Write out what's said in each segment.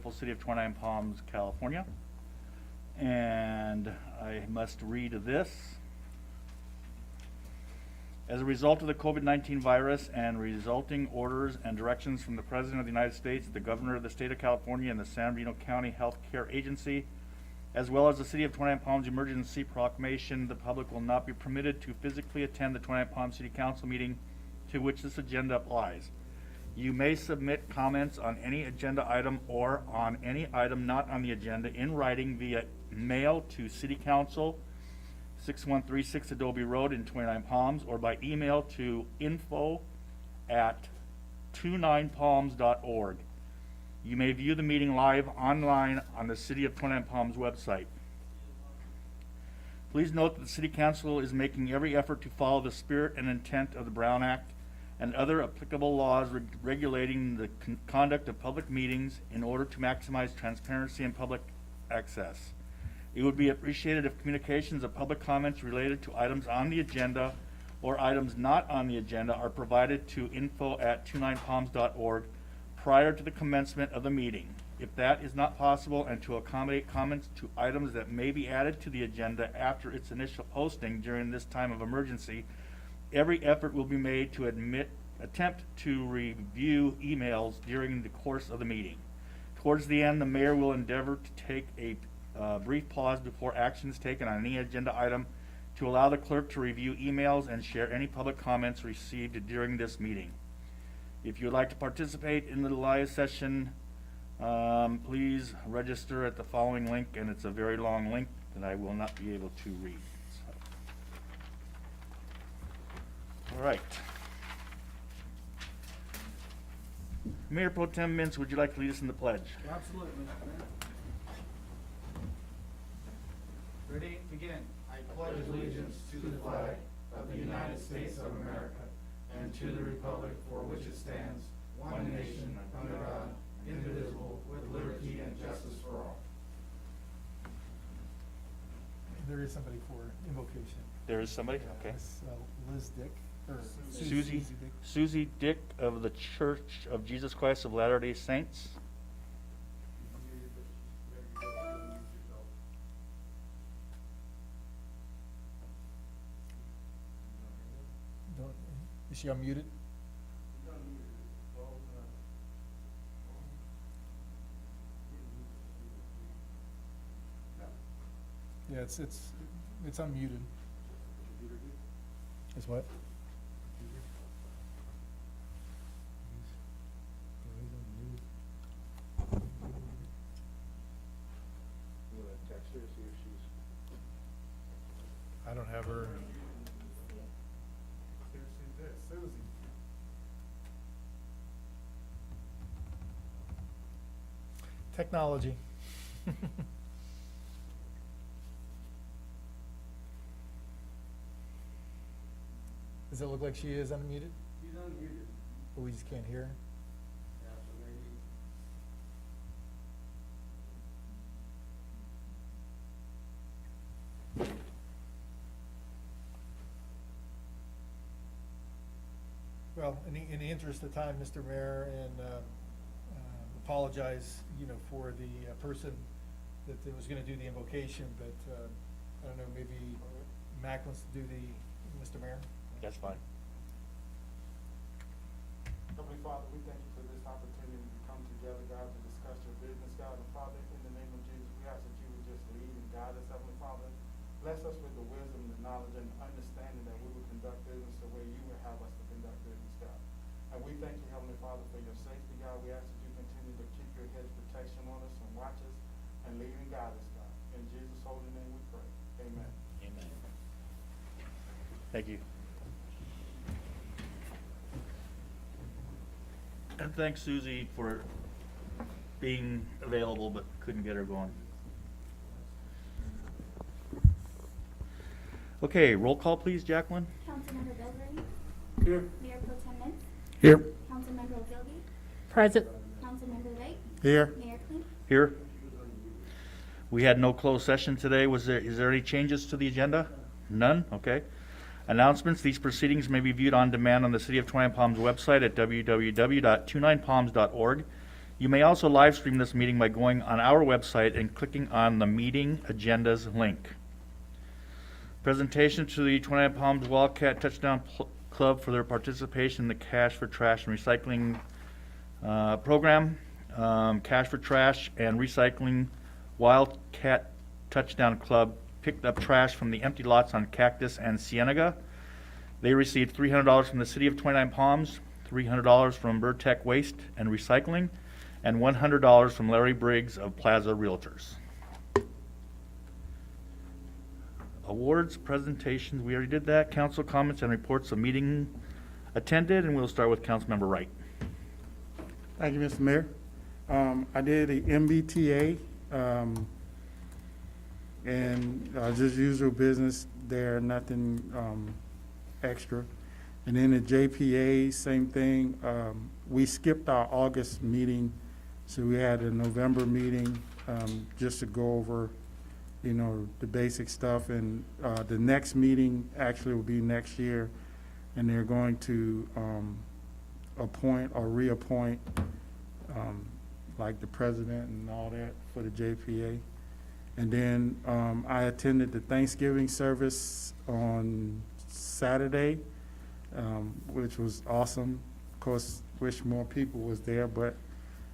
beautiful city of Twentynine Palms, California. And I must read this. As a result of the COVID-19 virus and resulting orders and directions from the President of the United States, the Governor of the State of California, and the San Bernardino County Health Care Agency, as well as the City of Twentynine Palms emergency proclamation, the public will not be permitted to physically attend the Twentynine Palms City Council meeting to which this agenda applies. You may submit comments on any agenda item or on any item not on the agenda in writing via mail to City Council, 6136 Adobe Road in Twentynine Palms, or by email to info@29palms.org. You may view the meeting live online on the City of Twentynine Palms website. Please note that the City Council is making every effort to follow the spirit and intent of the Brown Act and other applicable laws regulating the conduct of public meetings in order to maximize transparency and public access. It would be appreciated if communications of public comments related to items on the agenda or items not on the agenda are provided to info@29palms.org prior to the commencement of the meeting. If that is not possible, and to accommodate comments to items that may be added to the agenda after its initial posting during this time of emergency, every effort will be made to attempt to review emails during the course of the meeting. Towards the end, the mayor will endeavor to take a brief pause before action is taken on any agenda item to allow the clerk to review emails and share any public comments received during this meeting. If you would like to participate in the live session, please register at the following link, and it's a very long link that I will not be able to read. So. All right. Mayor Pro Tem Mintz, would you like to lead us in the pledge? Absolutely, Mr. Mayor. Ready? Begin. I pledge allegiance to the flag of the United States of America and to the republic for which it stands, one nation, under God, indivisible, with liberty and justice for all. There is somebody for invocation. There is somebody? Okay. It's, Liz Dick, or Susie Dick. Susie Dick of the Church of Jesus Christ of Latter-day Saints. Is she unmuted? Yeah, it's unmuted. Is what? I don't have her. Susie. Technology. Does it look like she is unmuted? She's unmuted. But we just can't hear her? Yeah, so maybe. Well, in the interest of time, Mr. Mayor, and apologize, for the person that was going to do the invocation, but I don't know, maybe Mac wants to do Mr. Mayor? That's fine. Heavenly Father, we thank you for this opportunity to come together, God, to discuss your business, God. And Father, in the name of Jesus, we ask that you would just lead and guide us, Heavenly Father. Bless us with the wisdom, the knowledge, and the understanding that we will conduct business the way you would have us to conduct business, God. And we thank you, Heavenly Father, for your safety, God. We ask that you continue to keep your hedge protection on us and watch us and lead and guide us, God. In Jesus' holy name we pray. Amen. Amen. Thank you. And thanks, Susie, for being available but couldn't get her going. Okay, roll call, please, Jacqueline. Councilmember Belgrade. Here. Mayor Pro Tem Mintz. Here. Councilmember Ogilvy. Present. Councilmember Light. Here. Mayor Klink. Here. We had no closed session today. Is there any changes to the agenda? None? Okay. Announcements. These proceedings may be viewed on demand on the City of Twentynine Palms website at www.29palms.org. You may also live stream this meeting by going on our website and clicking on the meeting agendas link. Presentation to the Twentynine Palms Wildcat Touchdown Club for their participation in the Cash for Trash and Recycling program. Cash for Trash and Recycling Wildcat Touchdown Club picked up trash from the empty lots on Cactus and Cienega. They received $300 from the City of Twentynine Palms, $300 from Burtech Waste and Recycling, and $100 from Larry Briggs of Plaza Realtors. Awards, presentations, we already did that. Council comments and reports of meeting attended, and we'll start with Councilmember Wright. Thank you, Mr. Mayor. I did a MBTA, and just usual business there, nothing extra. And then the JPA, same thing. We skipped our August meeting, so we had a November meeting just to go over, you know, the basic stuff. And the next meeting actually will be next year, and they're going to appoint or reappoint like the president and all that for the JPA. And then I attended the Thanksgiving service on Saturday, which was awesome. Of course, wish more people was there, but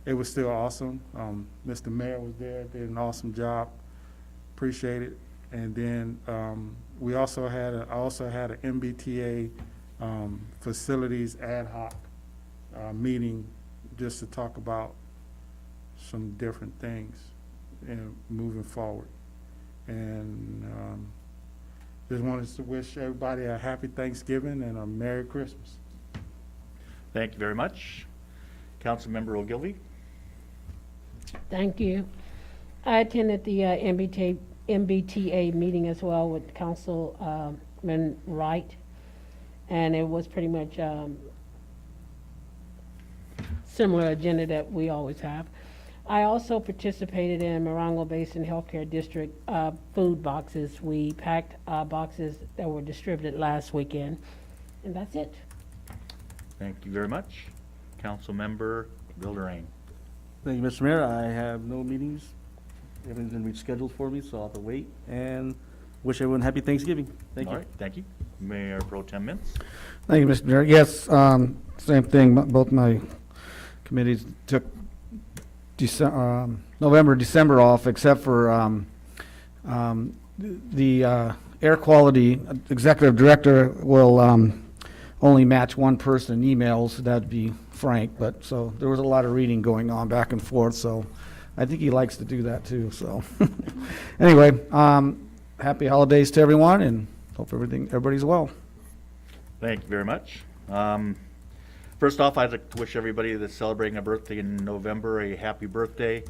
it was still awesome. Mr. Mayor was there, did an awesome job. Appreciate it. And then we also had I also had an MBTA facilities ad hoc meeting just to talk about some different things and moving forward. And just wanted to wish everybody a happy Thanksgiving and a Merry Christmas. Thank you very much. Councilmember Ogilvy. Thank you. I attended the MBTA meeting as well with Councilman Wright, and it was pretty much similar agenda that we always have. I also participated in Morongo Basin Healthcare District food boxes. We packed boxes that were distributed last weekend, and that's it. Thank you very much. Councilmember Dilderain. Thank you, Mr. Mayor. I have no meetings. Everything's been rescheduled for me, so I'll have to wait. And wish everyone happy Thanksgiving. Thank you. All right, thank you. Mayor Pro Tem Mintz. Thank you, Mr. Mayor. Yes, same thing. Both my committees took November, December off, except for the air quality executive director will only match one person in emails. That'd be Frank. But so there was a lot of reading going on back and forth. So I think he likes to do that too. So anyway, happy holidays to everyone, and hope everybody's well. Thank you very much. First off, I'd like to wish everybody that's celebrating a birthday in November a happy birthday,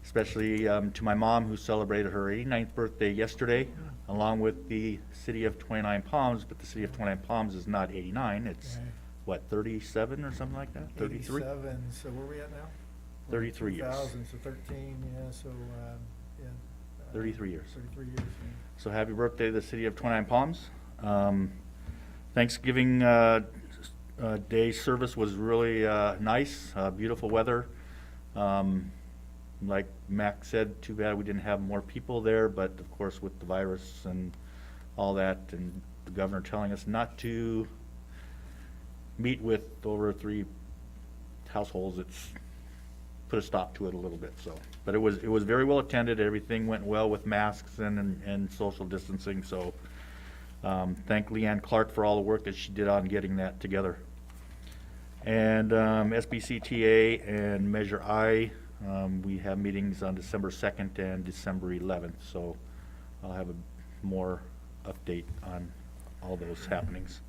especially to my mom, who celebrated her 89th birthday yesterday, along with the City of Twentynine Palms. But the City of Twentynine Palms is not 89. It's, Okay. what, 37 or something like that? 33? 87, so where are we at now? 33 years. 2000, so 13, yeah, so, yeah. 33 years. 33 years, yeah. So happy birthday to the City of Twentynine Palms. Thanksgiving Day service was really nice, beautiful weather. Like Mac said, too bad we didn't have more people there, but of course with the virus and all that, and the governor telling us not to meet with over 3 households, it's put a stop to it a little bit. So, but it was very well attended. Everything went well with masks and social distancing. So thank Leanne Clark for all the work that she did on getting that together. And SBCTA and Measure I, we have meetings on December 2nd and December 11th. So I'll have a more update on all those happenings.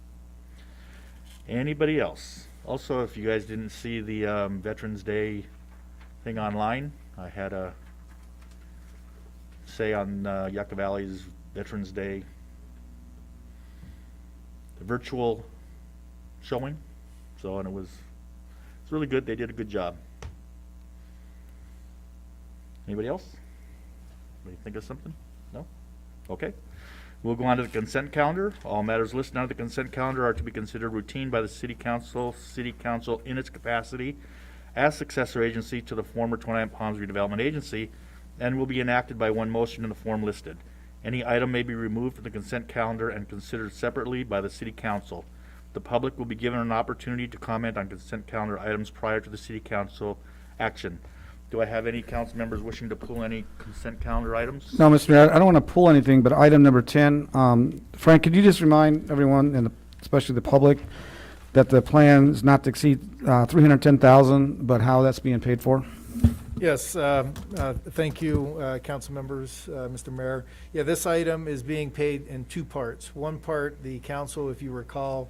Anybody else? Also, if you guys didn't see the Veterans Day thing online, I had a say on Yucca Valley's Veterans Day, the virtual showing. So, and it's really good. They did a good job. Anybody else? Anybody think of something? No? Okay. We'll go on to the consent calendar. All matters listed on the consent calendar are to be considered routine by the City Council in its capacity as successor agency to the former Twentynine Palms Redevelopment Agency and will be enacted by one motion in the form listed. Any item may be removed from the consent calendar and considered separately by the City Council. The public will be given an opportunity to comment on consent calendar items prior to the City Council action. Do I have any council members wishing to pull any consent calendar items? No, Mr. Mayor, I don't want to pull anything, but item number 10, Frank, could you just remind everyone, and especially the public, that the plan is not to exceed $310,000, but how that's being paid for? Yes, thank you, council members, Mr. Mayor. Yeah, this item is being paid in two parts. One part, the council, if you recall,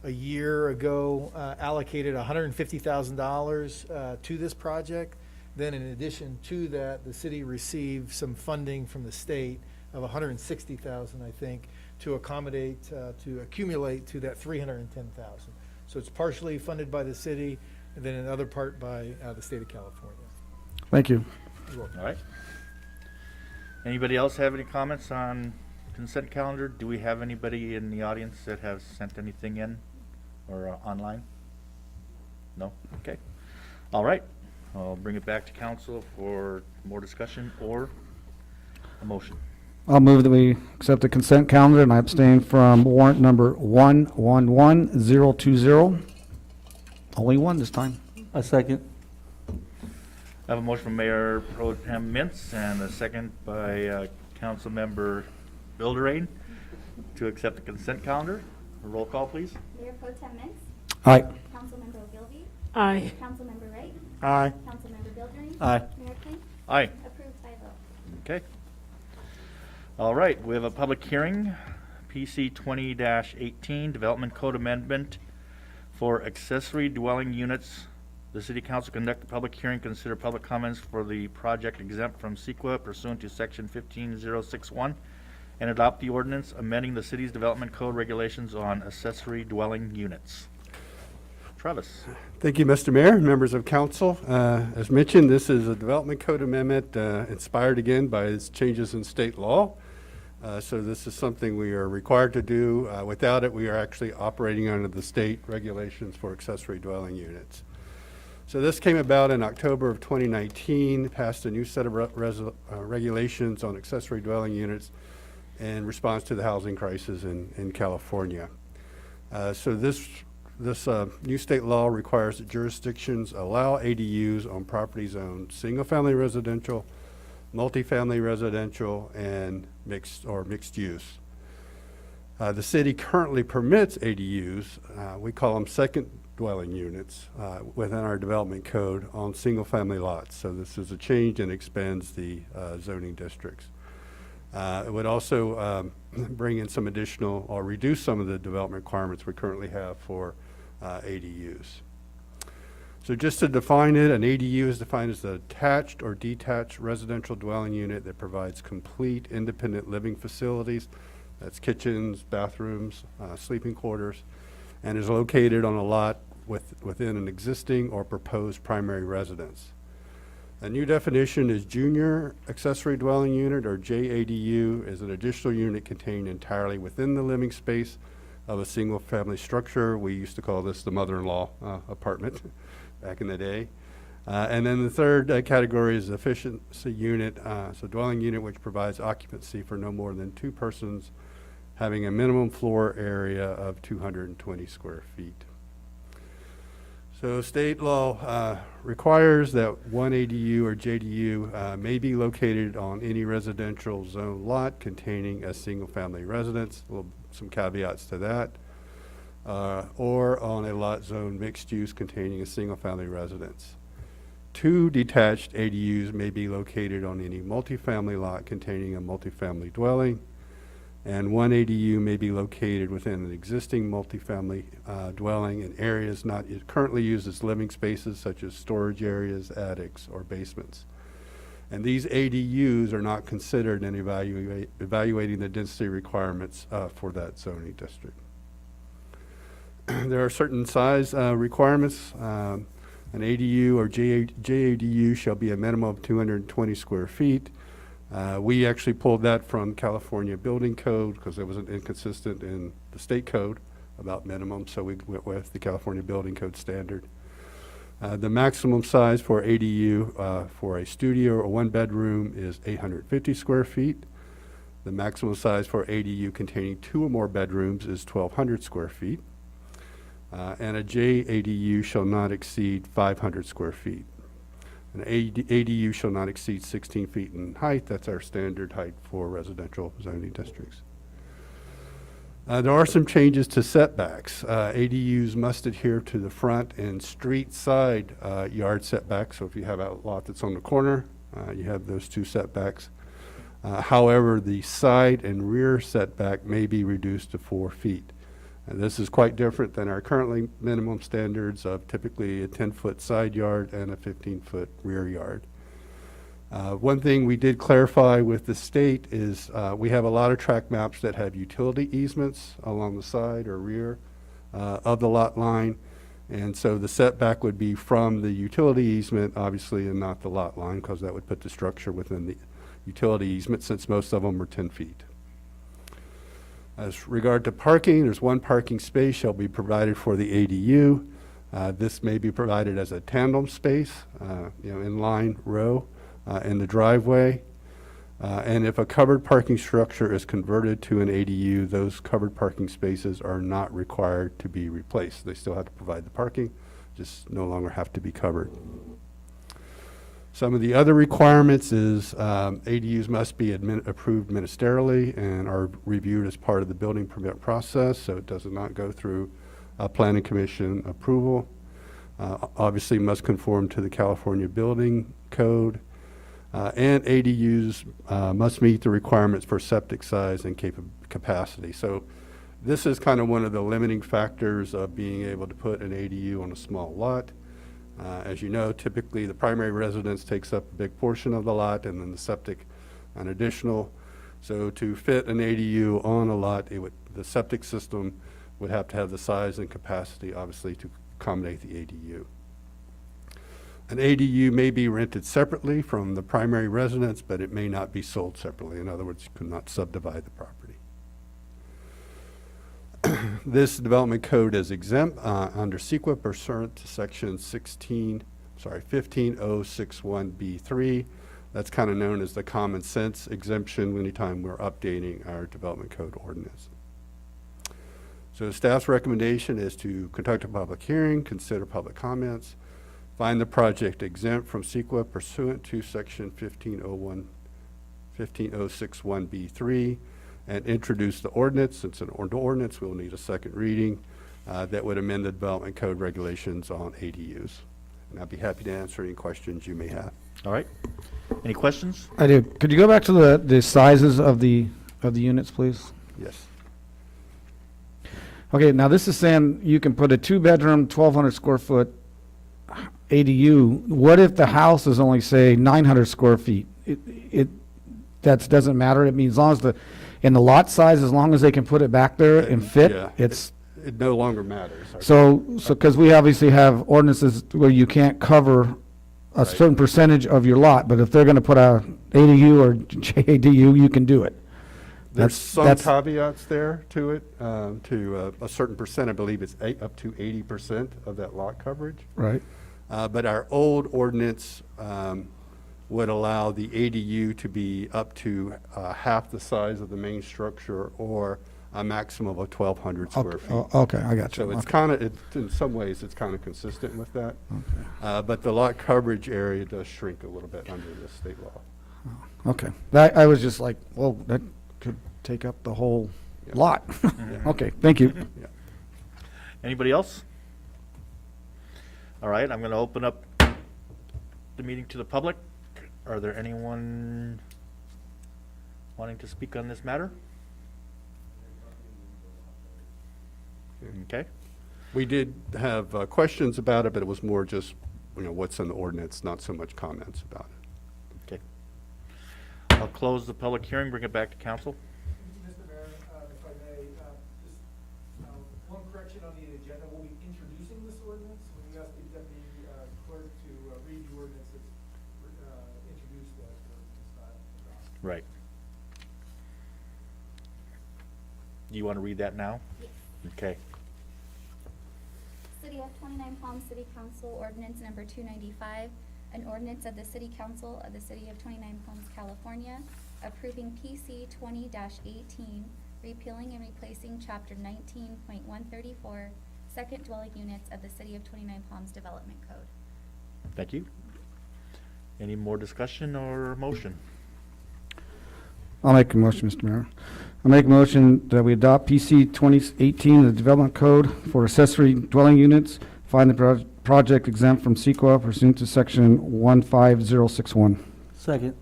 a year ago allocated $150,000 to this project. Then in addition to that, the city received some funding from the state of $160,000, I think, to accommodate, to accumulate to that $310,000. So it's partially funded by the city, and then another part by the state of California. Thank you. You're welcome. All right. Anybody else have any comments on consent calendar? Do we have anybody in the audience that has sent anything in or online? No? Okay. All right. I'll bring it back to council for more discussion or a motion. I'll move that we accept the consent calendar, and I abstain from warrant number 111020. Only one this time. A second. I have a motion from Mayor Pro Tem Mintz and a second by Council Member Bilderain to accept the consent calendar. A roll call, please. Mayor Pro Tem Mintz, Aye. Councilmember Ogilvy, Aye. Councilmember Wright, Aye. Councilmember Bildering. Aye. Mayor King, Aye. approved by vote. Okay. All right, we have a public hearing, PC 20-18, Development Code Amendment for accessory dwelling units. The City Council conduct a public hearing, consider public comments for the project exempt from CEQA pursuant to Section 15061, and adopt the ordinance amending the city's development code regulations on accessory dwelling units. Travis. Thank you, Mr. Mayor, members of council. As mentioned, this is a development code amendment inspired again by its changes in state law. So this is something we are required to do. Without it, we are actually operating under the state regulations for accessory dwelling units. So this came about in October of 2019, passed a new set of regulations on accessory dwelling units in response to the housing crisis in California. So this new state law requires that jurisdictions allow ADUs on properties owned single-family residential, multifamily residential, and mixed use. The city currently permits ADUs, we call them second dwelling units, within our development code on single-family lots. So this is a change and expands the zoning districts. It would also bring in some additional or reduce some of the development requirements we currently have for ADUs. So just to define it, an ADU is defined as an attached or detached residential dwelling unit that provides complete independent living facilities. That's kitchens, bathrooms, sleeping quarters, and is located on a lot within an existing or proposed primary residence. A new definition is junior accessory dwelling unit, or JADU, is an additional unit contained entirely within the living space of a single-family structure. We used to call this the mother-in-law apartment back in the day. And then the third category is efficiency unit, so dwelling unit which provides occupancy for no more than 2 persons, having a minimum floor area of 220 square feet. So state law requires that one ADU or JDU may be located on any residential zone lot containing a single-family residence, some caveats to that, or on a lot zone mixed use containing a single-family residence. 2 detached ADUs may be located on any multifamily lot containing a multifamily dwelling, and 1 ADU may be located within an existing multifamily dwelling in areas not currently used as living spaces, such as storage areas, attics, or basements. And these ADUs are not considered in evaluating the density requirements for that zoning district. There are certain size requirements. An ADU or JADU shall be a minimum of 220 square feet. We actually pulled that from California Building Code because it was inconsistent in the state code about minimum, so we went with the California Building Code standard. The maximum size for ADU for a studio or one-bedroom is 850 square feet. The maximum size for ADU containing 2 or more bedrooms is 1,200 square feet. And a JADU shall not exceed 500 square feet. An ADU shall not exceed 16 feet in height. That's our standard height for residential zoning districts. There are some changes to setbacks. ADUs must adhere to the front and street side yard setbacks. So if you have a lot that's on the corner, you have those 2 setbacks. However, the side and rear setback may be reduced to 4 feet. And this is quite different than our currently minimum standards of typically a 10-foot side yard and a 15-foot rear yard. One thing we did clarify with the state is we have a lot of tract maps that have utility easements along the side or rear of the lot line. And so the setback would be from the utility easement, obviously, and not the lot line, because that would put the structure within the utility easement, since most of them are 10 feet. As regard to parking, there's 1 parking space shall be provided for the ADU. This may be provided as a tandem space, in line row in the driveway. And if a covered parking structure is converted to an ADU, those covered parking spaces are not required to be replaced. They still have to provide the parking, just no longer have to be covered. Some of the other requirements is ADUs must be approved ministerially and are reviewed as part of the building permit process, so it does not go through planning commission approval. Obviously must conform to the California Building Code, and ADUs must meet the requirements for septic size and capacity. So this is kind of one of the limiting factors of being able to put an ADU on a small lot. As you know, typically the primary residence takes up a big portion of the lot, and then the septic an additional. So to fit an ADU on a lot, the septic system would have to have the size and capacity, obviously, to accommodate the ADU. An ADU may be rented separately from the primary residence, but it may not be sold separately. In other words, you could not subdivide the property. This development code is exempt under CEQA pursuant to section 15061B3. That's kind of known as the common sense exemption anytime we're updating our development code ordinance. So staff's recommendation is to conduct a public hearing, consider public comments, find the project exempt from CEQA pursuant to section 15061B3, and introduce the ordinance. Since an ordinance, we'll need a second reading that would amend the development code regulations on ADUs. And I'd be happy to answer any questions you may have. All right. Any questions? I do. Could you go back to the sizes of the units, please? Yes. Okay, now this is saying you can put a 2-bedroom, 1,200 square foot ADU. What if the house is only, say, 900 square feet? That doesn't matter. It means as long as in the lot size, as long as they can put it back there and fit, Yeah, it no longer matters. So because we obviously have ordinances where you can't cover a certain percentage of your lot, but if they're going to put a ADU or JADU, you can do it. There's some caveats there to it, to a certain percent. I believe it's up to 80% of that lot coverage. Right. But our old ordinance would allow the ADU to be up to half the size of the main structure, or a maximum of 1,200 square feet. Okay, I got you. So it's kind of, in some ways, it's kind of consistent with that. But the lot coverage area does shrink a little bit under the state law. Okay. I was just like, well, that could take up the whole lot. Okay, thank you. Yeah. Anybody else? All right, I'm going to open up the meeting to the public. Are there anyone wanting to speak on this matter? Okay. We did have questions about it, but it was more just, what's in the ordinance, not so much comments about it. Okay. I'll close the public hearing, bring it back to council. Mr. Mayor, if I may, just one correction on the agenda. We'll be introducing this ordinance. When you ask the deputy clerk to read the ordinance, it's introduce the ordinance, not adopt. Right. Do you want to read that now? Yes. Okay. City City of 29 Palms City Council Ordinance Number 295, an ordinance of the City Council of the City of 29 Palms, California, approving PC 20-18, repealing and replacing Chapter 19.134, second dwelling units of the City of 29 Palms Development Code. Thank you. Any more discussion or motion? I'll make a motion, Mr. Mayor. I'll make a motion that we adopt PC 2018, the Development Code for accessory dwelling units, find the project exempt from CEQA pursuant to Section 15061. Second.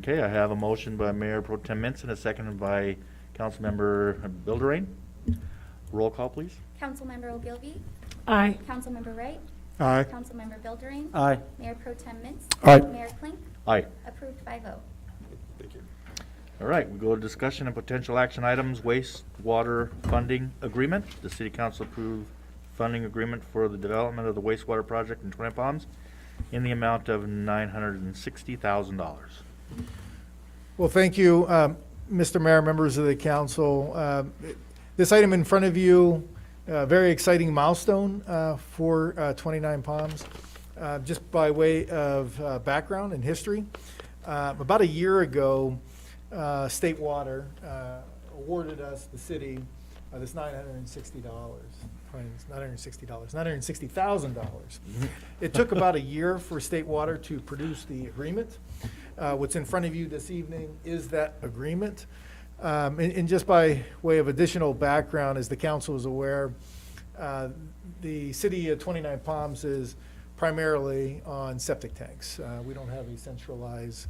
Okay, I have a motion by Mayor Pro Tem Menson, a second by Councilmember Bilderrain. Roll call, please. Councilmember Ogilvy? Aye. Councilmember Wright? Aye. Councilmember Bilderrain? Aye. Mayor Pro Tem Mintz? Aye. Mayor Klink? Aye. Approved 5-0. Thank you. All right, we go to discussion and potential action items, wastewater funding agreement. The city council approved funding agreement for the development of the wastewater project in Twin Palms in the amount of $960,000. Well, thank you, Mr. Mayor, members of the council. This item in front of you, a very exciting milestone for 29 Palms. Just by way of background and history, about a year ago, State Water awarded us, the city, this $960,000. It took about a year for State Water to produce the agreement. What's in front of you this evening is that agreement. And just by way of additional background, as the council is aware, the city of 29 Palms is primarily on septic tanks. We don't have a centralized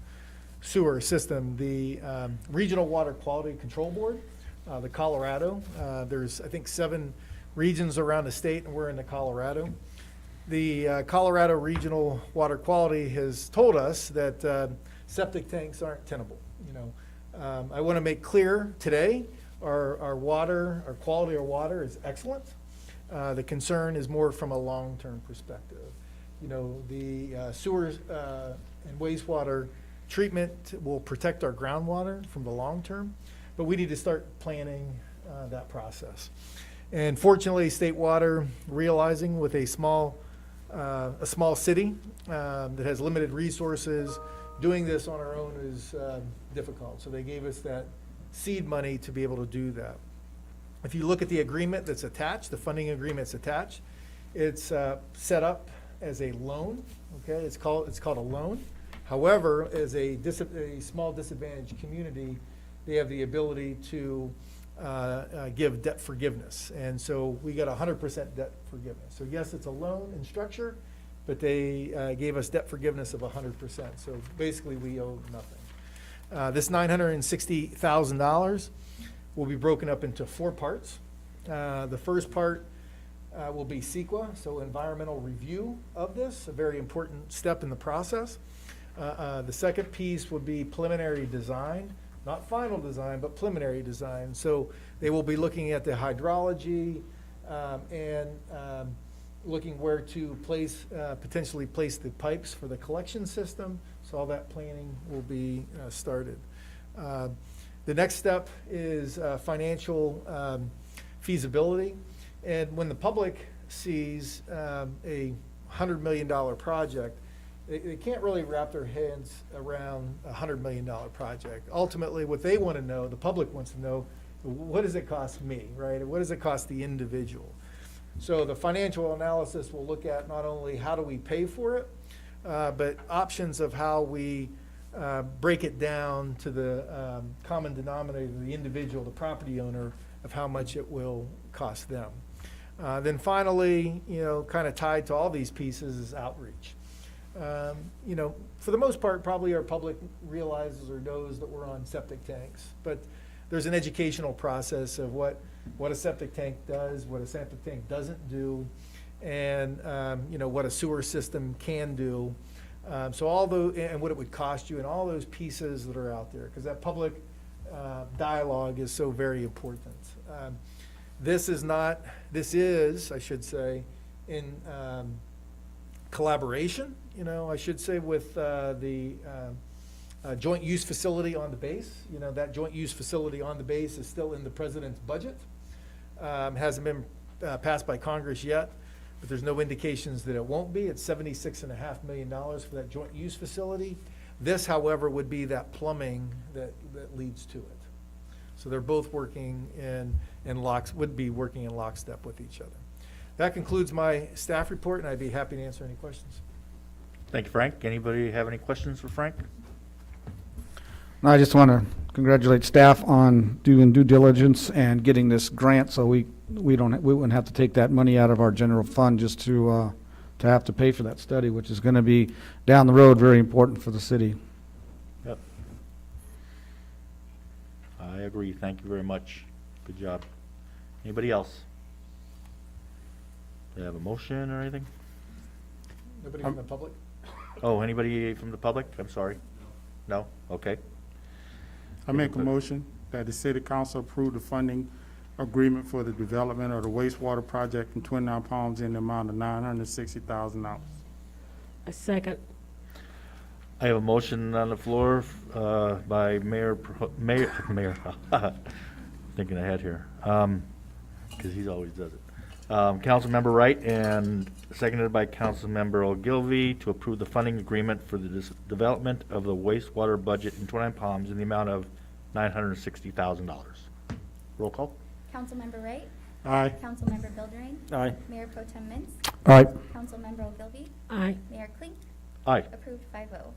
sewer system. The Regional Water Quality Control Board, the Colorado, there's, I think, 7 regions around the state, and we're in the Colorado. The Colorado Regional Water Quality has told us that septic tanks aren't tenable. I want to make clear today, our water, our quality of water is excellent. The concern is more from a long-term perspective. The sewers and wastewater treatment will protect our groundwater from the long term, but we need to start planning that process. And fortunately, State Water, realizing with a small city that has limited resources, doing this on our own is difficult. So they gave us that seed money to be able to do that. If you look at the agreement that's attached, the funding agreement's attached, it's set up as a loan. Okay, it's called a loan. However, as a small disadvantaged community, they have the ability to give debt forgiveness. And so we got 100% debt forgiveness. So yes, it's a loan in structure, but they gave us debt forgiveness of 100%. So basically, we owe nothing. This $960,000 will be broken up into 4 parts. The first part will be CEQA, so environmental review of this, a very important step in the process. The second piece would be preliminary design, not final design, but preliminary design. So they will be looking at the hydrology and looking where to potentially place the pipes for the collection system. So all that planning will be started. The next step is financial feasibility. And when the public sees a $100 million project, they can't really wrap their heads around a $100 million project. Ultimately, what they want to know, the public wants to know, what does it cost me, right? What does it cost the individual? So the financial analysis will look at not only how do we pay for it, but options of how we break it down to the common denominator, the individual, the property owner, of how much it will cost them. Then finally, kind of tied to all these pieces is outreach. For the most part, probably our public realizes or knows that we're on septic tanks, but there's an educational process of what a septic tank does, what a septic tank doesn't do, and what a sewer system can do. So and what it would cost you, and all those pieces that are out there, because that public dialogue is so very important. This is, I should say, in collaboration, I should say, with the joint use facility on the base. That joint use facility on the base is still in the president's budget. Hasn't been passed by Congress yet, but there's no indications that it won't be. It's $76.5 million for that joint use facility. This, however, would be that plumbing that leads to it. So they're both working would be working in lockstep with each other. That concludes my staff report, and I'd be happy to answer any questions. Thank you, Frank. Anybody have any questions for Frank? No, I just want to congratulate staff on doing due diligence and getting this grant, so we wouldn't have to take that money out of our general fund just to have to pay for that study, which is going to be down the road very important for the city. Yep. I agree. Thank you very much. Good job. Anybody else? Do you have a motion or anything? Nobody from the public? Oh, anybody from the public? I'm sorry. No? Okay. I make a motion that the city council approve the funding agreement for the development of the wastewater project in 29 Palms in the amount of $960,000. A second. I have a motion on the floor by Mayor, thinking ahead here, because he always does it. Councilmember Wright and seconded by Councilmember Ogilvy to approve the funding agreement for the development of the wastewater budget in 29 Palms in the amount of $960,000. Roll call. Councilmember Wright? Aye. Councilmember Bildering? Aye. Mayor Pro Tem Mintz? All right. Councilmember Ogilvy? Aye. Mayor Klink? Aye. Approved 5-0.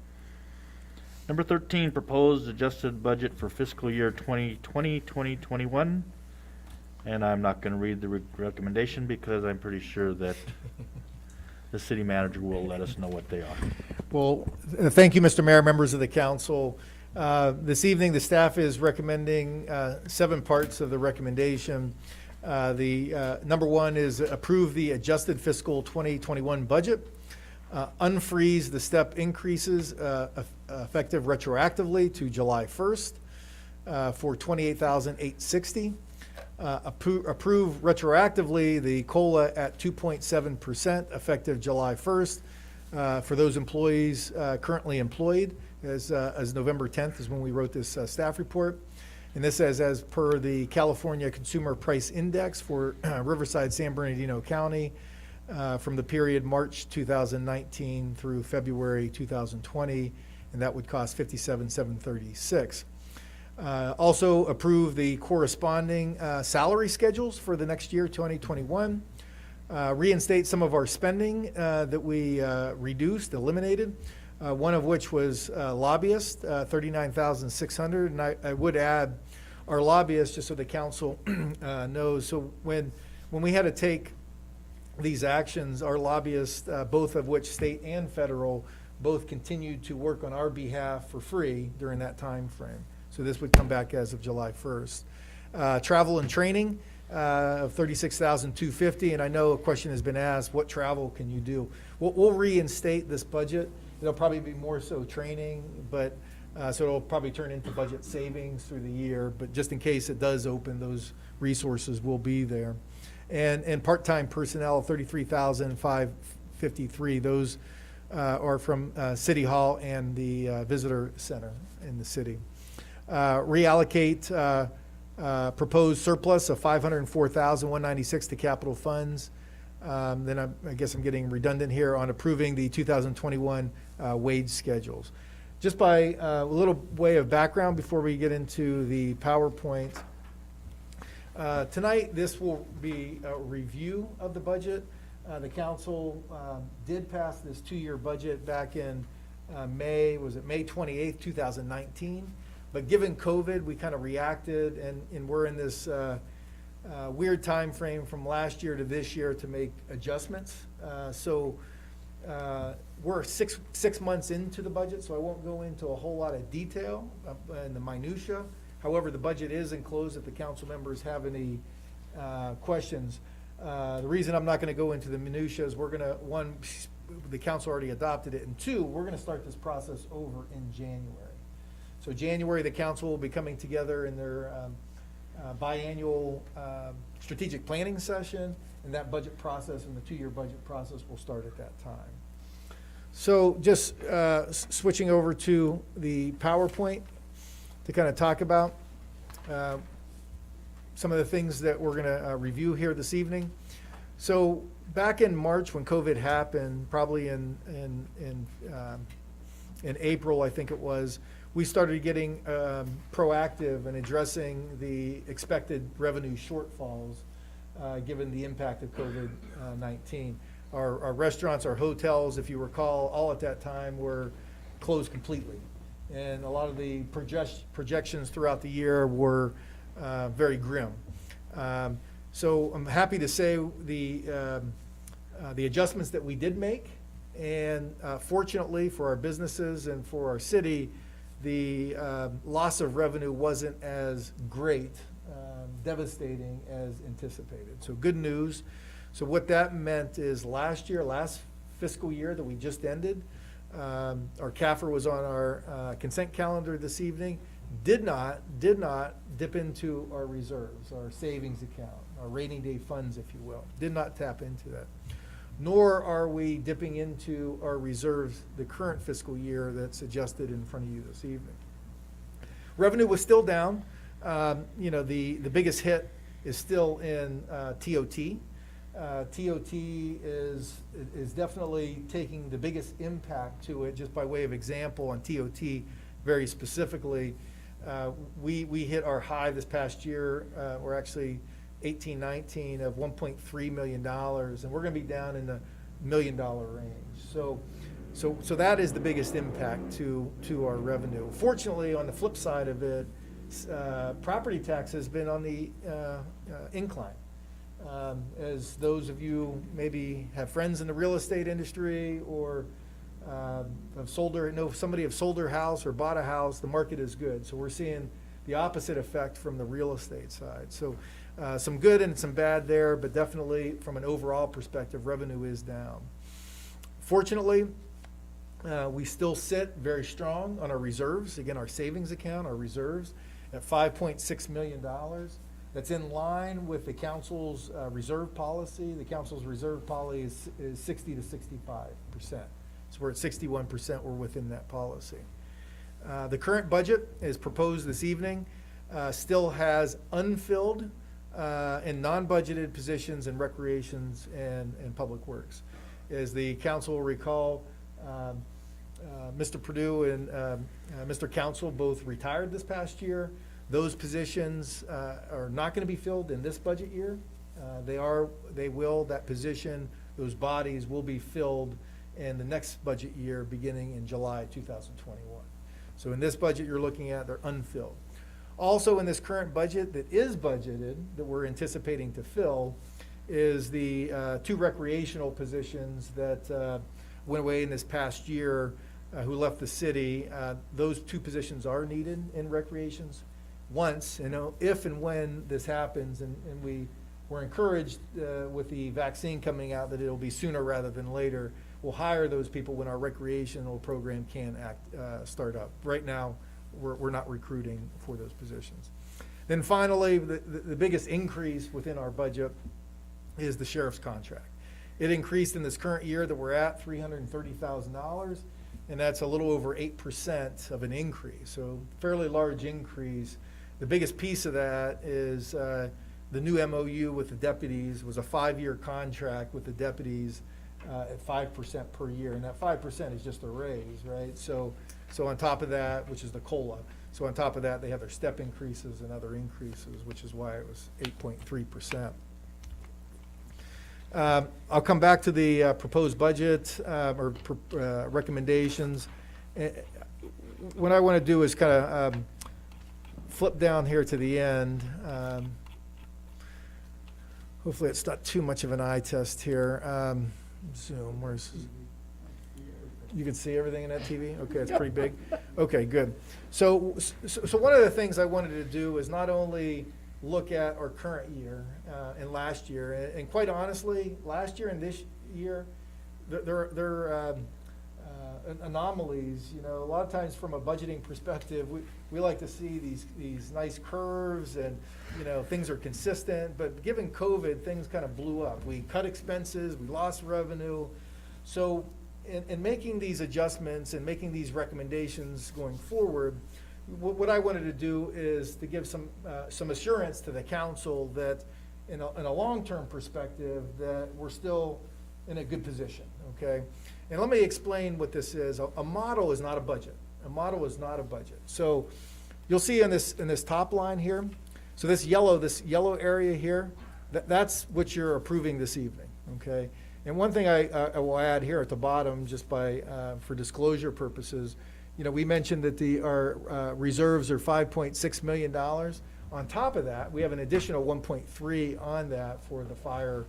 Number 13, proposed adjusted budget for fiscal year 2020-2021. And I'm not going to read the recommendation because I'm pretty sure that the city manager will let us know what they are. Well, thank you, Mr. Mayor, members of the council. This evening, the staff is recommending 7 parts of the recommendation. The number 1 is approve the adjusted fiscal 2021 budget, unfreeze the step increases effective retroactively to July 1st for $28,860. Approve retroactively the COLA at 2.7% effective July 1st for those employees currently employed, as November 10th is when we wrote this staff report. And this says, as per the California Consumer Price Index for Riverside, San Bernardino County from the period March 2019 through February 2020, and that would cost $57,736. Also approve the corresponding salary schedules for the next year, 2021. Reinstate some of our spending that we eliminated, one of which was lobbyists, $39,600. And I would add our lobbyists, just so the council knows. So when we had to take these actions, our lobbyists, both of which state and federal, both continued to work on our behalf for free during that time frame. So this would come back as of July 1st. Travel and training of $36,250, and I know a question has been asked, what travel can you do? We'll reinstate this budget. It'll probably be more so training, but so it'll probably turn into budget savings through the year, but just in case it does open, those resources will be there. And part-time personnel, $33,553. Those are from City Hall and the Visitor Center in the city. Reallocate proposed surplus of $504,196 to capital funds. Then I guess I'm getting redundant here on approving the 2021 wage schedules. Just by a little way of background before we get into the PowerPoint. Tonight, this will be a review of the budget. The council did pass this 2-year budget back in May 28th, 2019. But given COVID, we kind of reacted, and we're in this weird time frame from last year to this year to make adjustments. So we're six months into the budget, so I won't go into a whole lot of detail in the minutia. However, the budget is enclosed if the council members have any questions. The reason I'm not going to go into the minutia is we're going to, 1, the council already adopted it, and 2, we're going to start this process over in January. So January, the council will be coming together in their biannual strategic planning session, and that budget process and the 2-year budget process will start at that time. So just switching over to the PowerPoint to kind of talk about. some of the things that we're going to review here this evening. So back in March when COVID happened, probably in April, I think it was, we started getting proactive in addressing the expected revenue shortfalls given the impact of COVID-19. Our restaurants, our hotels, if you recall, all at that time were closed completely. And a lot of the projections throughout the year were very grim. So I'm happy to say the adjustments that we did make, and fortunately for our businesses and for our city, the loss of revenue wasn't as great, devastating as anticipated. So good news. So what that meant is last fiscal year that we just ended, our CAFR was on our consent calendar this evening, did not dip into our reserves, our savings account, our rainy day funds, if you will. Did not tap into that. Nor are we dipping into our reserves the current fiscal year that's adjusted in front of you this evening. Revenue was still down. The biggest hit is still in TOT. TOT is definitely taking the biggest impact to it. Just by way of example, on TOT very specifically, we hit our high this past year, or actually 18-19 of $1.3 million, and we're going to be down in the $1 million range. So that is the biggest impact to our revenue. Fortunately, on the flip side of it, property tax has been on the incline. As those of you maybe have friends in the real estate industry or know somebody have sold their house or bought a house, the market is good. So we're seeing the opposite effect from the real estate side. So some good and some bad there, but definitely from an overall perspective, revenue is down. Fortunately, we still sit very strong on our reserves. Again, our savings account, our reserves, at $5.6 million. That's in line with the council's reserve policy. The council's reserve policy is 60 to 65%. So we're at 61%, we're within that policy. The current budget is proposed this evening, still has unfilled and non-budgeted positions in recreations and public works. As the council will recall, Mr. Perdue and Mr. Council both retired this past year. Those positions are not going to be filled in this budget year. That position, those bodies will be filled in the next budget year beginning in July 2021. So in this budget you're looking at, they're unfilled. Also in this current budget that is budgeted, that we're anticipating to fill, is the 2 recreational positions that went away in this past year, who left the city. Those 2 positions are needed in recreations. Once, if and when this happens, and we're encouraged with the vaccine coming out that it'll be sooner rather than later, we'll hire those people when our recreational program can start up. Right now, we're not recruiting for those positions. Then finally, the biggest increase within our budget is the sheriff's contract. It increased in this current year that we're at $330,000, and that's a little over 8% of an increase, so fairly large increase. The biggest piece of that is the new MOU with the deputies was a 5-year contract with the deputies at 5% per year, and that 5% is just a raise, right? So on top of that, which is the COLA, so on top of that, they have their step increases and other increases, which is why it was 8.3%. I'll come back to the proposed budget or recommendations. What I want to do is kind of flip down here to the end. Hopefully it's not too much of an eye test here. Zoom, you can see everything in that TV? Okay, it's pretty big. Okay, good. So one of the things I wanted to do is not only look at our current year and last year, and quite honestly, last year and this year, they're anomalies. A lot of times from a budgeting perspective, we like to see these nice curves and things are consistent, but given COVID, things kind of blew up. We cut expenses, we lost revenue. So in making these adjustments and making these recommendations going forward, what I wanted to do is to give some assurance to the council that in a long-term perspective, that we're still in a good position, okay? And let me explain what this is. A model is not a budget. A model is not a budget. So you'll see in this top line here, so this yellow area here, that's what you're approving this evening, okay? And one thing I will add here at the bottom, just for disclosure purposes, you know, we mentioned that our reserves are $5.6 million. On top of that, we have an additional 1.3 on that for the fire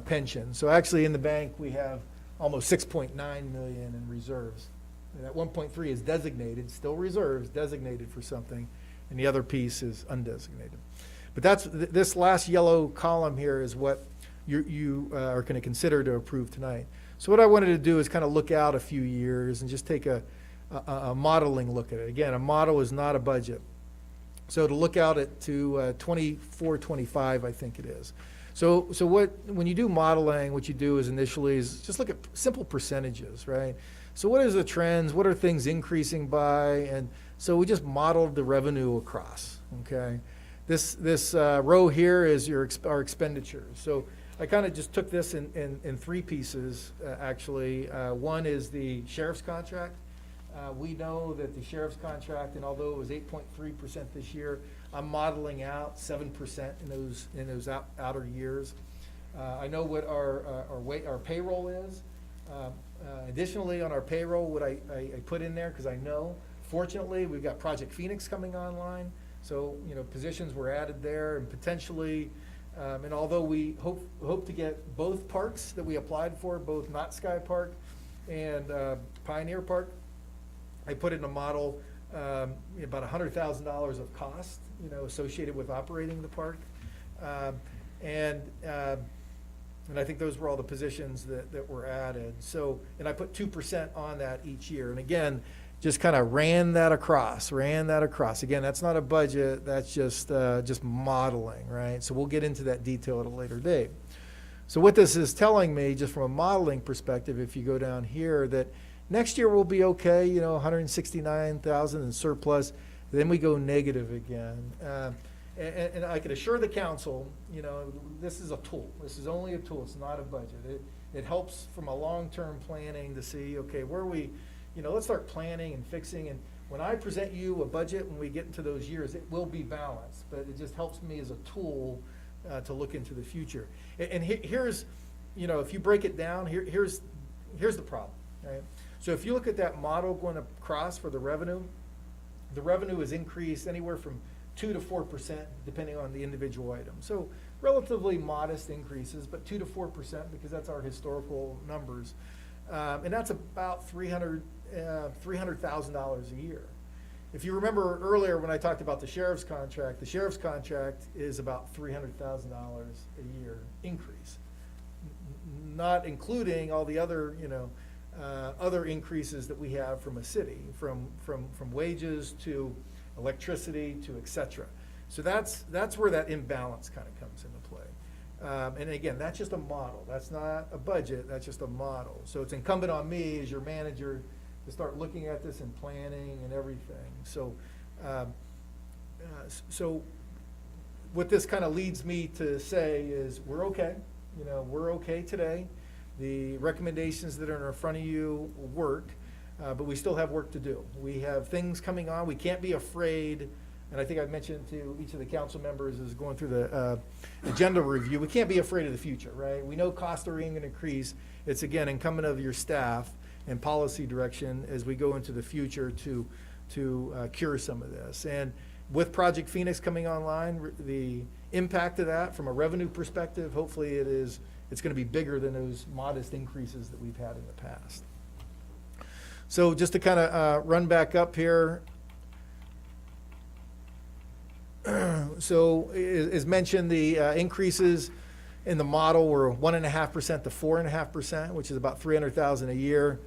pension. So actually in the bank, we have almost 6.9 million in reserves. And that 1.3 is designated, still reserves, designated for something, and the other piece is undesignated. But this last yellow column here is what you are going to consider to approve tonight. So what I wanted to do is kind of look out a few years and just take a modeling look at it. Again, a model is not a budget. So to look out at to 24, 25, I think it is. So when you do modeling, what you do is initially is just look at simple percentages, right? So what is the trends? What are things increasing by? And so we just modeled the revenue across, okay? This row here is our expenditures. So I kind of just took this in three pieces, actually. One is the sheriff's contract. We know that the sheriff's contract, and although it was 8.3% this year, I'm modeling out 7% in those outer years. I know what our payroll is. Additionally, on our payroll, what I put in there, because I know, fortunately, we've got Project Phoenix coming online. So, you know, positions were added there, and potentially, and although we hope to get both parks that we applied for, both Knott Sky Park and Pioneer Park, I put in a model about $100,000 of cost, you know, associated with operating the park, and I think those were all the positions that were added. So, and I put 2% on that each year, and again, just kind of ran that across. Again, that's not a budget. That's just modeling, right? So we'll get into that detail at a later date. So what this is telling me, just from a modeling perspective, if you go down here, that next year will be okay, you know, 169,000 in surplus. Then we go negative again. And I can assure the council, you know, this is a tool. This is only a tool. It's not a budget. It helps from a long-term planning to see, okay, where we, you know, let's start planning and fixing. And when I present you a budget, when we get into those years, it will be balanced. But it just helps me as a tool to look into the future. And here's, you know, if you break it down, here's the problem, right? So if you look at that model going across for the revenue is increased anywhere from 2 to 4%, depending on the individual item. So relatively modest increases, but 2 to 4%, because that's our historical numbers. And that's about $300,000 a year. If you remember earlier when I talked about the sheriff's contract is about $300,000 a year increase, not including all the other, you know, other increases that we have from a city, from wages to electricity to et cetera. So that's where that imbalance kind of comes into play. And again, that's just a model. That's not a budget. That's just a model. So it's incumbent on me as your manager to start looking at this and planning and everything. So, so what this kind of leads me to say is we're okay. You know, we're okay today. The recommendations that are in front of you work, but we still have work to do. We have things coming on. We can't be afraid, and I think I mentioned to each of the council members as going through the agenda review, we can't be afraid of the future, right? We know costs are going to increase. It's, again, incumbent of your staff and policy direction as we go into the future to cure some of this. And with Project Phoenix coming online, the impact of that from a revenue perspective, hopefully it's going to be bigger than those modest increases that we've had in the past. So just to kind of run back up here. So as mentioned, the increases in the model were 1.5% to 4.5%, which is about $300,000 a year.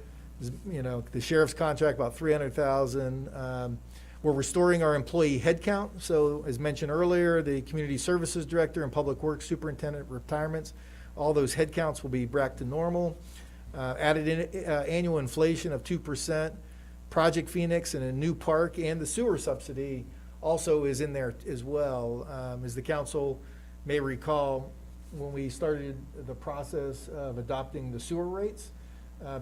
You know, the sheriff's contract about $300,000. We're restoring our employee headcount. So as mentioned earlier, the community services director and public works superintendent retirements, all those headcounts will be back to normal. Added in annual inflation of 2%. Project Phoenix and a new park, and the sewer subsidy also is in there as well. As the council may recall, when we started the process of adopting the sewer rates,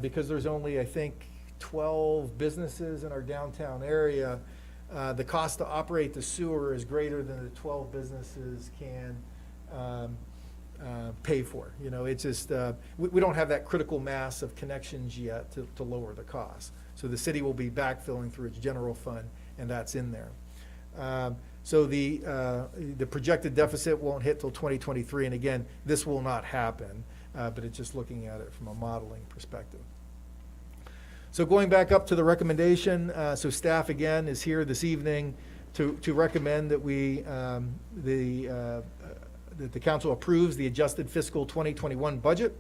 because there's only, I think, 12 businesses in our downtown area, the cost to operate the sewer is greater than the 12 businesses can pay for. You know, it's just, we don't have that critical mass of connections yet to lower the cost. So the city will be backfilling through its general fund, and that's in there. So the projected deficit won't hit till 2023, and again, this will not happen, but it's just looking at it from a modeling perspective. So going back up to the recommendation, so staff again is here this evening to recommend that that the council approves the adjusted fiscal 2021 budget,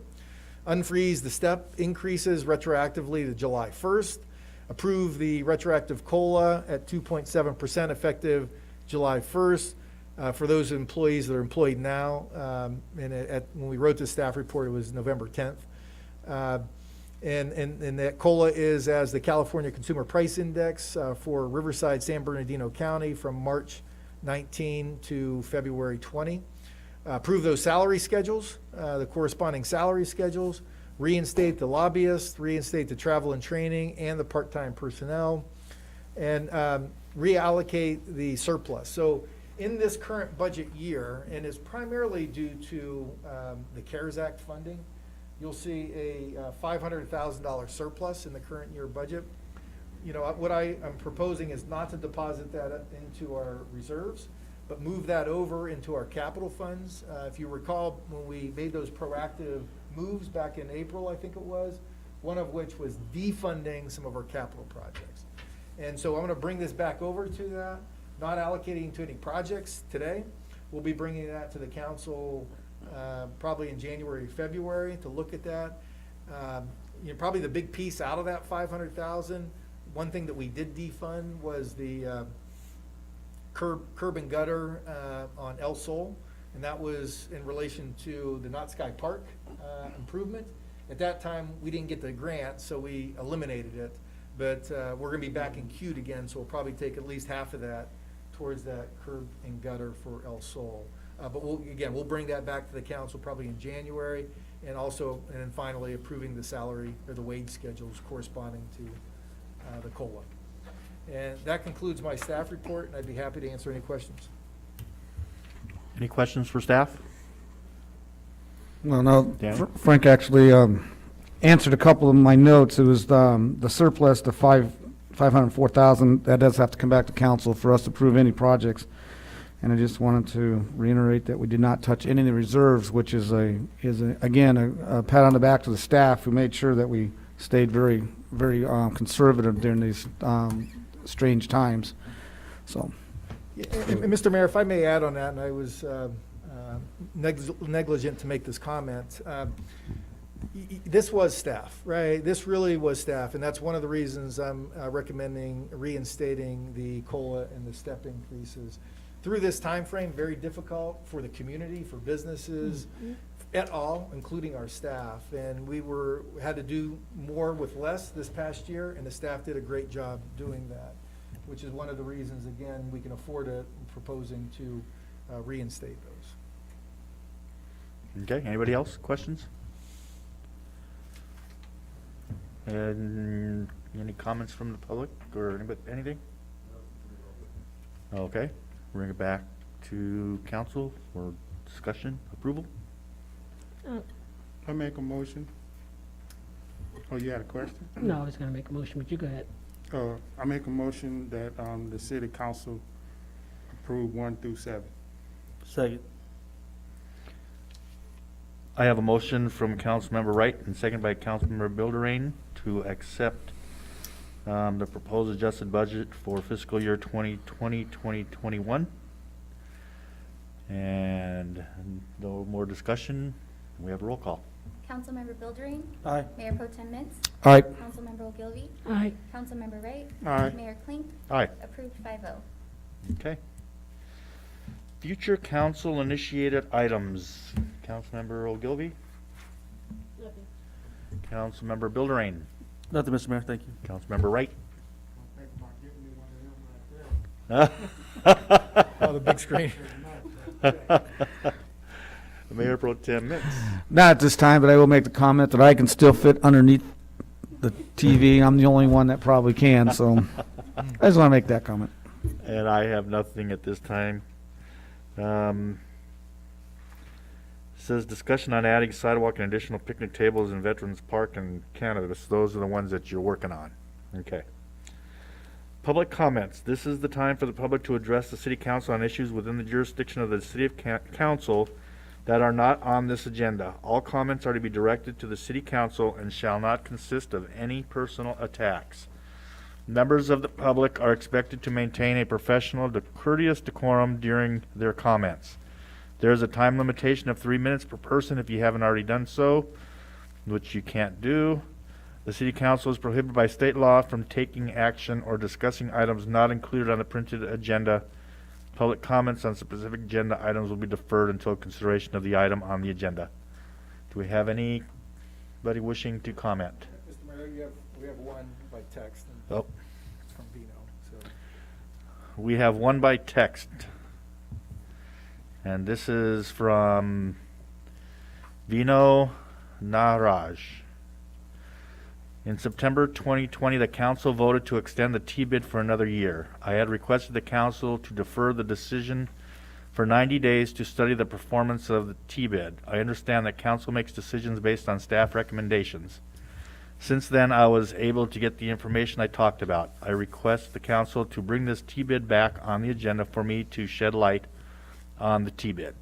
unfreeze the step increases retroactively to July 1st, approve the retroactive COLA at 2.7% effective July 1st for those employees that are employed now. And when we wrote the staff report, it was November 10th. And that COLA is as the California Consumer Price Index for Riverside, San Bernardino County from March 19 to February 20. Approve those salary schedules, the corresponding salary schedules, reinstate the lobbyists, reinstate the travel and training and the part-time personnel, and reallocate the surplus. So in this current budget year, and it's primarily due to the CARES Act funding, you'll see a $500,000 surplus in the current year budget. You know, what I am proposing is not to deposit that into our reserves, but move that over into our capital funds. If you recall, when we made those proactive moves back in April, I think it was, one of which was defunding some of our capital projects. And so I'm gonna bring this back over to that, not allocating to any projects today. We'll be bringing that to the council probably in January, February to look at that. You know, probably the big piece out of that 500,000, one thing that we did defund was the curb and gutter on El Sol, and that was in relation to the Knott Sky Park improvement. At that time, we didn't get the grant, so we eliminated it, but we're gonna be back in queued again, so we'll probably take at least half of that towards that curb and gutter for El Sol. But we'll bring that back to the council probably in January, and then finally approving the salary or the wage schedules corresponding to the COLA. And that concludes my staff report, and I'd be happy to answer any questions. Any questions for staff? Well, no, Dan? Frank actually answered a couple of my notes. It was the surplus, the 504,000, that does have to come back to council for us to approve any projects. And I just wanted to reiterate that we did not touch any of the reserves, which is again a pat on the back to the staff who made sure that we stayed very, very conservative during these strange times. So, And Mr. Mayor, if I may add on that, and I was negligent to make this comment, this was staff, right? This really was staff, and that's one of the reasons I'm recommending reinstating the COLA and the step increases. Through this time frame, very difficult for the community, for businesses, et al., including our staff. And we had to do more with less this past year, and the staff did a great job doing that, which is one of the reasons, again, we can afford it, proposing to reinstate those. Okay, anybody else? Questions? And any comments from the public or anybody, anything? Okay, bring it back to council for discussion, approval. I make a motion. Oh, you had a question? No, I was gonna make a motion, but you go ahead. I make a motion that, the city council approve 1 through 7. Second. I have a motion from Councilmember Wright and second by Councilmember Bilderain to accept the proposed adjusted budget for fiscal year 2020-2021. And no more discussion. We have a roll call. Councilmember Bildering, Aye. Mayor Pro Tem Mitz, all right, Councilmember Ogilvy, Aye. Councilmember Wright, Aye. Mayor Klink, Aye. approved 5-0. Okay. Future council initiated items. Councilmember Ogilvy? Councilmember Bilderain? Nothing, Mr. Mayor, thank you. Councilmember Wright? The Oh, the big screen. Mayor Pro Tem Mintz. Not at this time, but I will make the comment that I can still fit underneath the TV. I'm the only one that probably can, so I just want to make that comment. And I have nothing at this time. Says discussion on adding sidewalk and additional picnic tables in Veterans Park and cannabis. Those are the ones that you're working on. Okay. Public comments. This is the time for the public to address the city council on issues within the jurisdiction of the city of council that are not on this agenda. All comments are to be directed to the city council and shall not consist of any personal attacks. Members of the public are expected to maintain a professional, courteous decorum during their comments. There is a time limitation of 3 minutes per person if you haven't already done so, which you can't do. The city council is prohibited by state law from taking action or discussing items not included on the printed agenda. Public comments on specific agenda items will be deferred until consideration of the item on the agenda. Do we have anybody wishing to comment? Mr. Mayor, we have one by text. Oh. It's from Vino, so. We have one by text. And this is from Vino Naraj. In September 2020, the council voted to extend the T-bid for another year. I had requested the council to defer the decision for 90 days to study the performance of the T-bid. I understand that council makes decisions based on staff recommendations. Since then, I was able to get the information I talked about. I request the council to bring this T-bid back on the agenda for me to shed light on the T-bid.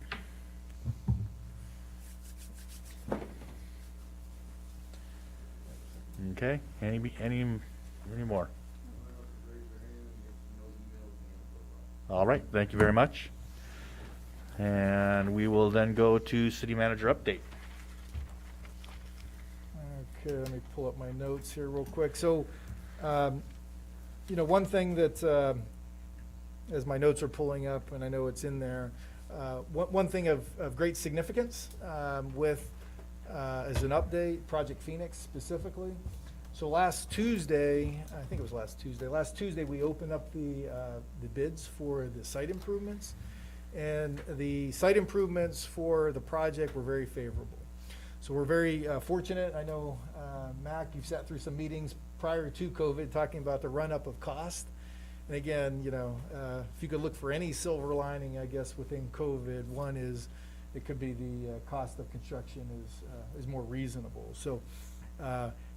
Okay, any more? All right, thank you very much. And we will then go to city manager update. Okay, let me pull up my notes here real quick. So, one thing that, as my notes are pulling up, and I know it's in there, one thing of great significance with, as an update, Project Phoenix specifically. So last Tuesday, I think it was last Tuesday we opened up the bids for the site improvements. And the site improvements for the project were very favorable. So we're very fortunate. I know, Mac, you've sat through some meetings prior to COVID talking about the run-up of cost. And again, if you could look for any silver lining, I guess, within COVID, one is it could be the cost of construction is more reasonable. So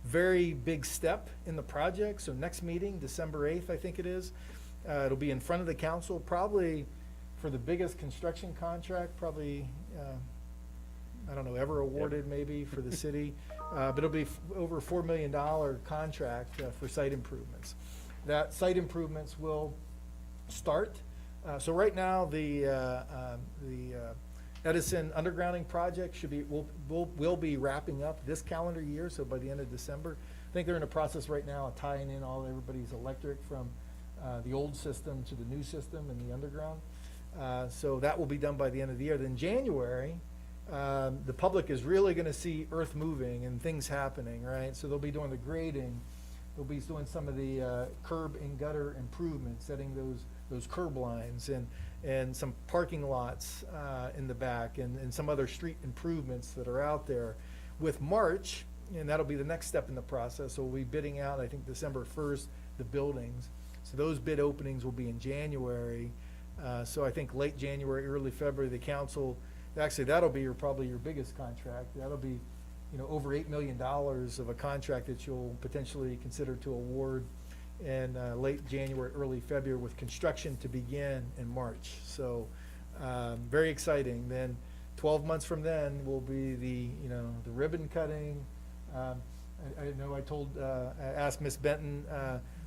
very big step in the project. So next meeting, December 8th, I think it is, it'll be in front of the council, probably for the biggest construction contract, probably, I don't know, ever awarded maybe for the city. But it'll be over $4 million contract for site improvements. That site improvements will start. So right now, the Edison undergrounding project will be wrapping up this calendar year, so by the end of December. I think they're in the process right now of tying in everybody's electric from the old system to the new system in the underground. So that will be done by the end of the year. Then January, the public is really going to see earth moving and things happening, right? So they'll be doing the grading. They'll be doing some of the curb and gutter improvements, setting those curb lines and some parking lots in the back and some other street improvements that are out there. With March, and that'll be the next step in the process, so we'll be bidding out, I think, December 1st, the buildings. So those bid openings will be in January. So I think late January, early February, the council, actually that'll be probably your biggest contract. That'll be over $8 million of a contract that you'll potentially consider to award in late January, early February, with construction to begin in March. So very exciting. Then 12 months from then will be the ribbon cutting. I know I asked Miss Benton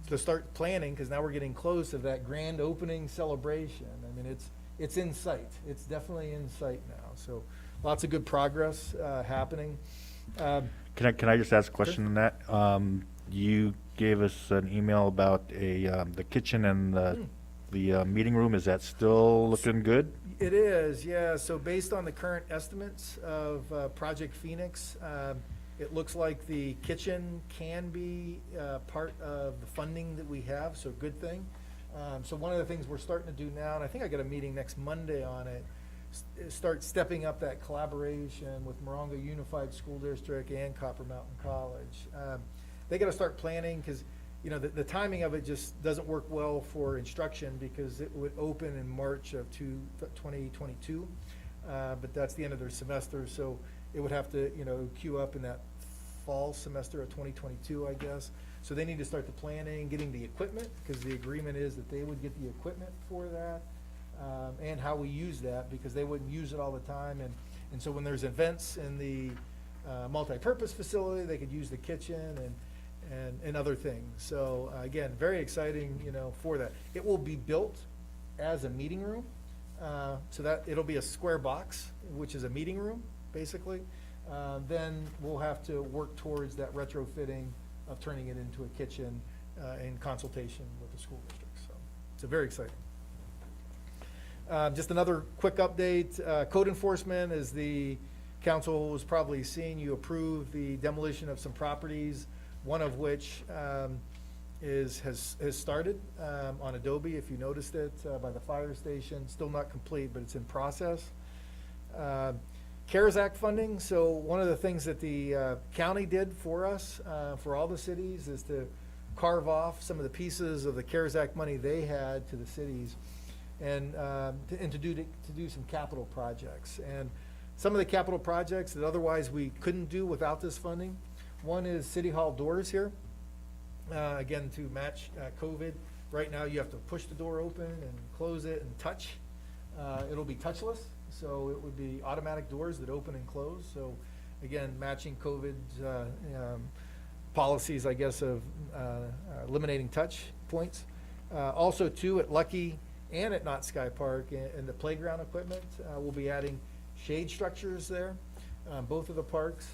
to start planning, because now we're getting close to that grand opening celebration. I mean, it's in sight. It's definitely in sight now. So lots of good progress happening. Can I just ask a question on that? You gave us an email about the kitchen and the meeting room. Is that still looking good? It is, yeah. So based on the current estimates of Project Phoenix, it looks like the kitchen can be part of the funding that we have, so good thing. So one of the things we're starting to do now, and I think I got a meeting next Monday on it, is start stepping up that collaboration with Morongo Unified School District and Copper Mountain College. They got to start planning, because the timing of it just doesn't work well for instruction, because it would open in March of 2022, but that's the end of their semester, so it would have to queue up in that fall semester of 2022, I guess. So they need to start the planning, getting the equipment, because the agreement is that they would get the equipment for that, and how we use that, because they wouldn't use it all the time. And so when there's events in the multi-purpose facility, they could use the kitchen and other things. So again, very exciting, for that. It will be built as a meeting room, so that it'll be a square box, which is a meeting room, basically. Then we'll have to work towards that retrofitting of turning it into a kitchen in consultation with the school district. So it's very exciting. Just another quick update. Code enforcement, as the council was probably seeing, you approved the demolition of some properties, one of which has started on Adobe, if you noticed it, by the fire station. Still not complete, but it's in process. CARES Act funding. So one of the things that the county did for us, for all the cities, is to carve off some of the pieces of the CARES Act money they had to the cities, and to do some capital projects. And some of the capital projects that otherwise we couldn't do without this funding. One is City Hall doors here. Again, to match COVID. Right now, you have to push the door open and close it and touch. It'll be touchless. So it would be automatic doors that open and close. So again, matching COVID's policies, I guess, of eliminating touch points. Also, too, at Lucky and at Knott Sky Park and the playground equipment, we'll be adding shade structures there, both of the parks.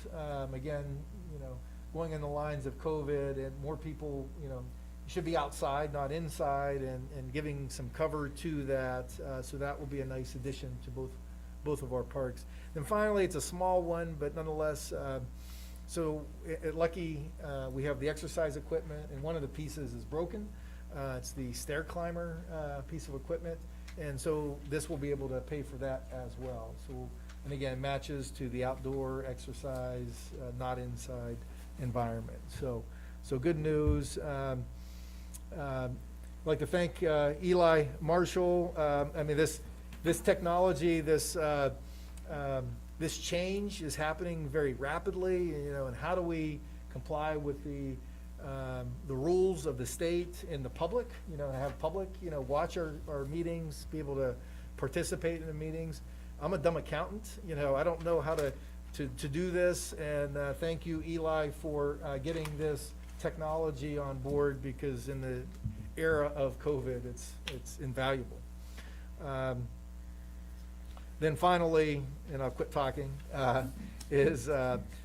Again, going in the lines of COVID, and more people, should be outside, not inside, and giving some cover to that. So that will be a nice addition to both of our parks. Then finally, it's a small one, but nonetheless, so at Lucky, we have the exercise equipment, and one of the pieces is broken. It's the stair climber piece of equipment, and so this will be able to pay for that as well. So, and again, matches to the outdoor exercise, not inside environment. So good news. I'd like to thank Eli Marshall. I mean, this technology, this change is happening very rapidly, and how do we comply with the rules of the state and the public, have public, watch our meetings, be able to participate in the meetings. I'm a dumb accountant, I don't know how to do this, and thank you, Eli, for getting this technology on board, because in the era of COVID, it's invaluable. Then finally, and I'll quit talking, is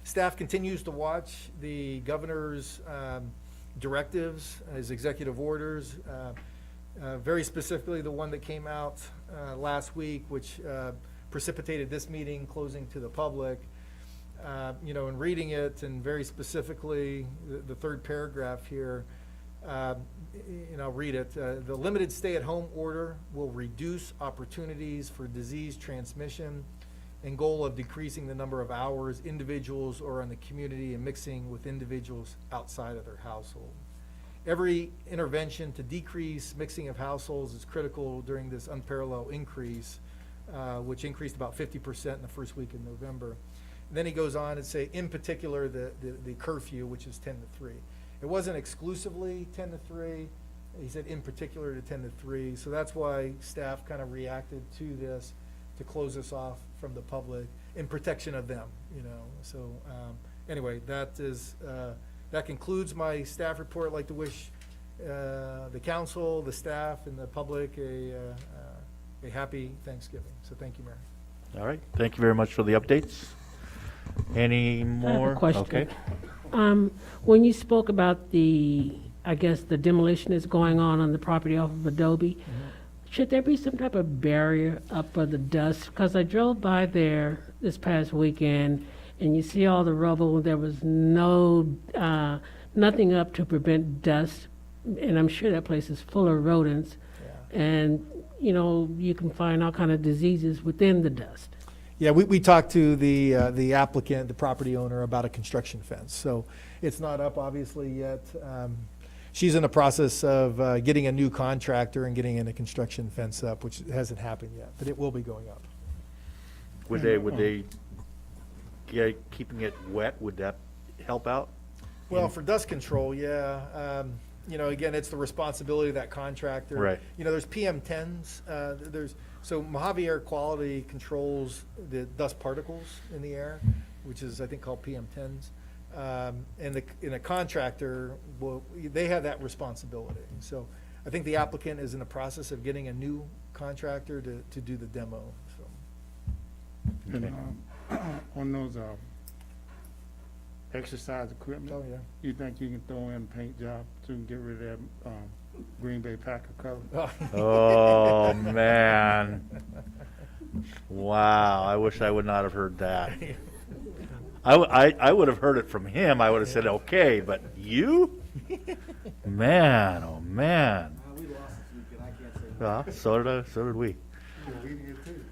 staff continues to watch the governor's directives, his executive orders, very specifically the one that came out last week, which precipitated this meeting closing to the public. In reading it, and very specifically the third paragraph here, I'll read it. The limited stay-at-home order will reduce opportunities for disease transmission, and goal of decreasing the number of hours individuals are in the community and mixing with individuals outside of their household. Every intervention to decrease mixing of households is critical during this unparalleled increase, which increased about 50% in the first week of November. And then he goes on and say, in particular, the curfew, which is 10 to 3. It wasn't exclusively 10 to 3. He said in particular to 10 to 3. So that's why staff kind of reacted to this, to close us off from the public in protection of them, So anyway, that concludes my staff report. I'd like to wish the council, the staff, and the public a happy Thanksgiving. So thank you, Mayor. All right, thank you very much for the updates. Any more? I have a question. Okay. When you spoke about the demolition that's going on the property off of Adobe, should there be some type of barrier up for the dust? Because I drove by there this past weekend, and you see all the rubble. There was nothing up to prevent dust, and I'm sure that place is full of rodents. and, you know, you can find all kind of diseases within the dust. Yeah, we talked to the applicant, the property owner, about a construction fence. So it's not up obviously yet. She's in the process of getting a new contractor and getting in a construction fence up, which hasn't happened yet, but it will be going up. Would they, keeping it wet, would that help out? Well, for dust control, yeah. You know, again, it's the responsibility of that contractor. Right. You know, there's PM10s, so Mojave Air Quality controls the dust particles in the air, which is, I think, called PM10s. And a contractor, they have that responsibility. So I think the applicant is in the process of getting a new contractor to do the demo, so. Okay. And, on those, exercise equipment. Oh, yeah. You think you can throw in a paint job to get rid of that, Green Bay Packer color? Oh, man. Wow, I wish I would not have heard that. I would have heard it from him, I would have said, okay, but you? Man, oh, man. We lost this weekend, I can't say. Well, so did we. You're reading it too.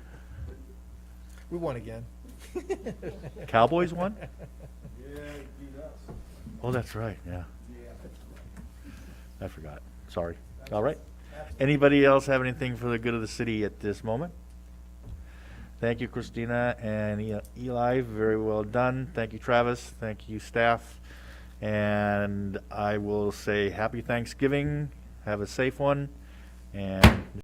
We won again. Cowboys won? Yeah, he beat us. Oh, that's right, yeah. Yeah. I forgot. Sorry. All right. Anybody else have anything for the good of the city at this moment? Thank you, Christina and Eli. Very well done. Thank you, Travis. Thank you, staff. And I will say happy Thanksgiving. Have a safe one. And